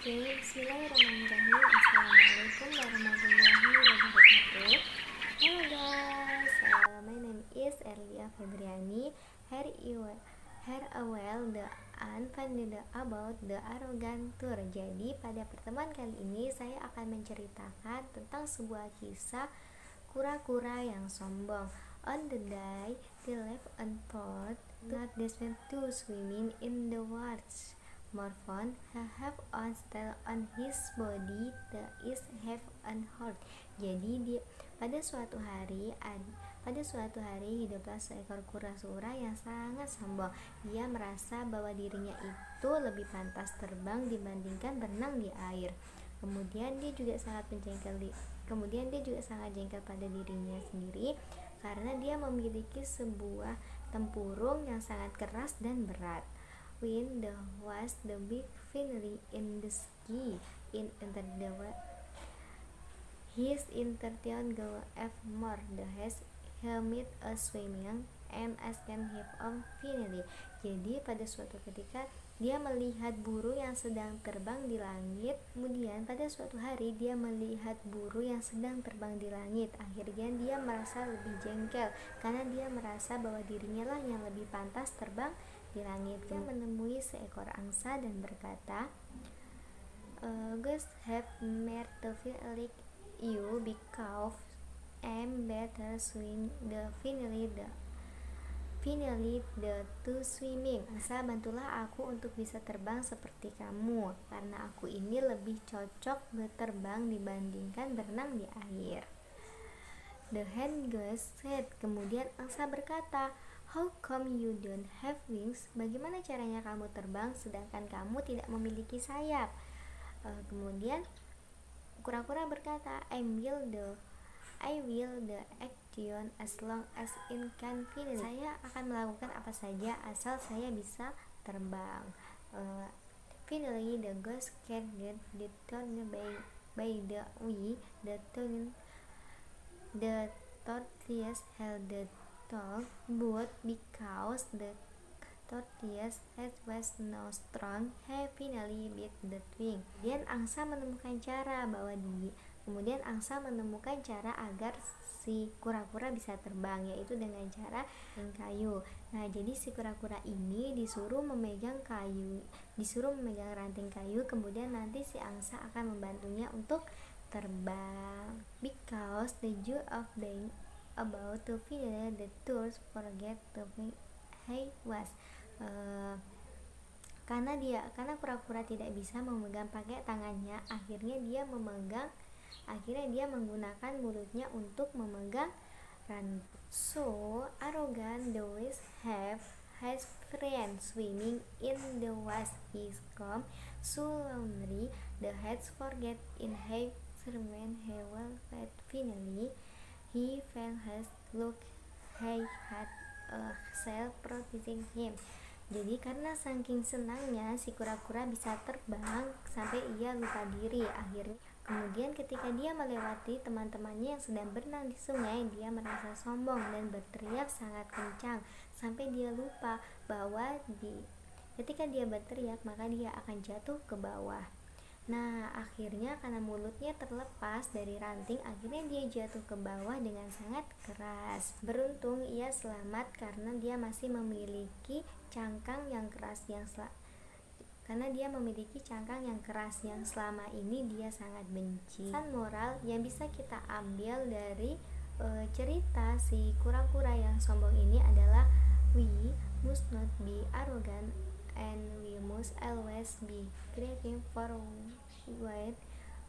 Oke, bismillahirrahmanirrahim. Assalamualaikum warahmatullahi wabarakatuh. Hello guys, my name is Erlia Febriani. Here I will the unfounded about the arrogant tour. Jadi pada pertemuan kali ini saya akan menceritakan tentang sebuah kisah kura-kura yang sombong. On the day they left and thought that they went to swimming in the waters. Morphon have on still on his body the is have on heart. Jadi pada suatu hari hiduplah seekor kura-kura yang sangat sombong. Dia merasa bahwa dirinya itu lebih pantas terbang dibandingkan berenang di air. Kemudian dia juga sangat jengkel pada dirinya sendiri karena dia memiliki sebuah tempurung yang sangat keras dan berat. When there was the big finale in the ski in enter the his intention go F more the has helmet a swimming and asked him of finale. Jadi pada suatu ketika dia melihat burung yang sedang terbang di langit. Kemudian pada suatu hari dia melihat burung yang sedang terbang di langit. Akhirnya dia merasa lebih jengkel karena dia merasa bahwa dirinya lah yang lebih pantas terbang di langit. Dia menemui seekor angsa dan berkata, "Ghosts have made the feel like you because I'm better swim the finally the to swimming. Angsa, bantulah aku untuk bisa terbang seperti kamu karena aku ini lebih cocok berterbang dibandingkan berenang di air." The hen goose said. Kemudian angsa berkata, "How come you don't have wings? Bagaimana caranya kamu terbang sedangkan kamu tidak memiliki sayap?" Kemudian kura-kura berkata, I will the action as long as it can fly. Saya akan melakukan apa saja asal saya bisa terbang. Finally, the ghost carried the turn by the way the tortoise held the tongue, but because the tortoise head was no strong, he finally bit the twig. Kemudian angsa menemukan cara agar si kura-kura bisa terbang, yaitu dengan cara kayu. Nah, jadi si kura-kura ini disuruh memegang ranting kayu, kemudian nanti si angsa akan membantunya untuk terbang. Because the joy of being about to finish the tour forget to think he was. Karena kura-kura tidak bisa memegang pakai tangannya, akhirnya dia menggunakan mulutnya untuk memegang ranting. So arrogant the whales has friends swimming in the waves. He come so lonely the heads forget in his when he will fed finally he felt his look he had a sail protecting him. Jadi karena saking senangnya si kura-kura bisa terbang sampai ia lupa diri. Kemudian ketika dia melewati teman-temannya yang sedang berenang di sungai, dia merasa sombong dan berteriak sangat kencang sampai dia lupa bahwa ketika dia berteriak maka dia akan jatuh ke bawah. Nah, akhirnya karena mulutnya terlepas dari ranting, akhirnya dia jatuh ke bawah dengan sangat keras. Beruntung ia selamat karena dia masih memiliki cangkang yang keras yang selama ini dia sangat benci. Pesan moral yang bisa kita ambil dari cerita si kura-kura yang sombong ini adalah we must not be arrogant and we must always be grateful for what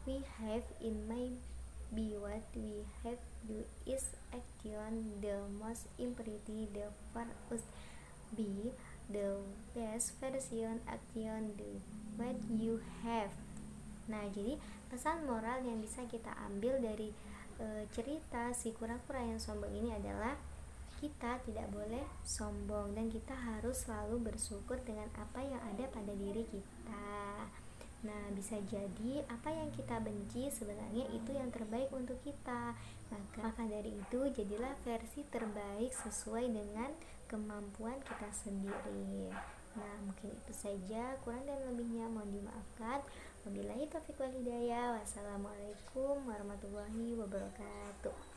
we have. In maybe what we have do is action the most important the for us be the best version action the what you have. Nah, jadi pesan moral yang bisa kita ambil dari cerita si kura-kura yang sombong ini adalah kita tidak boleh sombong dan kita harus selalu bersyukur dengan apa yang ada pada diri kita. Nah, bisa jadi apa yang kita benci sebenarnya itu yang terbaik untuk kita. Maka dari itu jadilah versi terbaik sesuai dengan kemampuan kita sendiri. Nah, mungkin itu saja, kurang dan lebihnya mohon dimaafkan. Wabillahi taufiq wal hidayah. Wassalamualaikum warahmatullahi wabarakatuh.